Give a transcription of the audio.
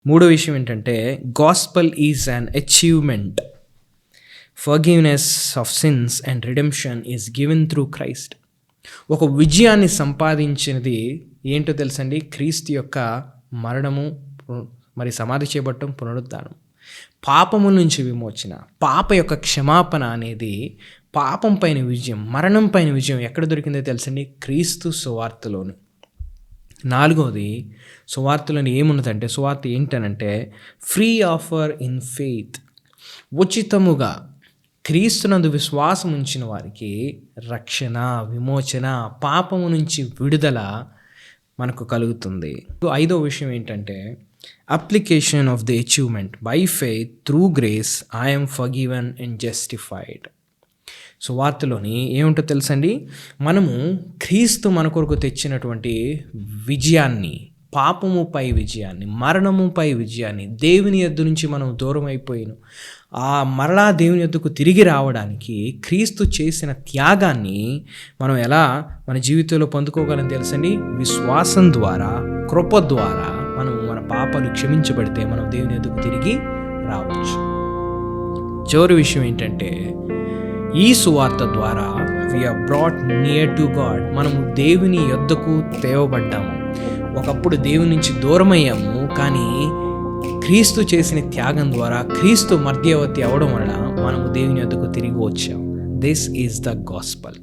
మూడో విషయం ఏంటంటే gospel is an achievement. Forgiveness of since and redemption is given through Christ. ఒక విజయాన్ని సంపాదించినది ఏంటో తెలుసండి? క్రీస్తు యొక్క మరణము, మరి సమాధి చేయబడటం, పునరుద్ధానం. పాపము నుంచి విమోచన, పాప యొక్క క్షమాపణ అనేది పాపం పైన విజయం, మరణం పైన విజయం ఎక్కడ దొరికిందో తెలుసండి? క్రీస్తు సువార్తలోని. నాలుగవది, సువార్తలోని ఏమున్నదంటే, సువార్త ఏంటనంటే ఫ్రీ ఆఫర్ ఇన్ ఫెయిత్. ఉచితముగా క్రీస్తునందు విశ్వాసం ఉంచిన వారికి రక్షణ, విమోచన, పాపము నుంచి విడుదల మనకు కలుగుతుంది. ఐదో విషయం ఏంటంటే application of the achievement. By faith through grace I'm forgiven and justified. So వార్తలోని ఏముంటో తెలుసండి? మనము క్రీస్తు మన కొరకు తెచ్చినటువంటి విజయాన్ని, పాపముపై విజయాన్ని, మరణముపై విజయాన్ని, దేవుని యొద్ద నుంచి మనం దూరం అయిపోయిన ఆ మరలా దేవుని యొద్దకు తిరిగి రావడానికి క్రీస్తు చేసిన త్యాగాన్ని మనం ఎలా మన జీవితంలో పొందుకోగలం తెలుసండి? విశ్వాసం ద్వారా, కృప ద్వారా మనం మన పాపాలు క్షమించబడితే మనం దేవుని యొద్దకు తిరిగి రావచ్చు. చివరి విషయం ఏంటంటే ఈ సువార్త ద్వారా we are brought near to God. మనము దేవుని యొద్దకు తేవబడ్డాము. ఒకప్పుడు దేవుని నుంచి దూరమయ్యాము, కానీ క్రీస్తు చేసిన త్యాగం ద్వారా, క్రీస్తు మధ్యవర్తి అవడం వలన మనము దేవుని యొద్దకు తిరిగి వచ్చాము. This is the gospel.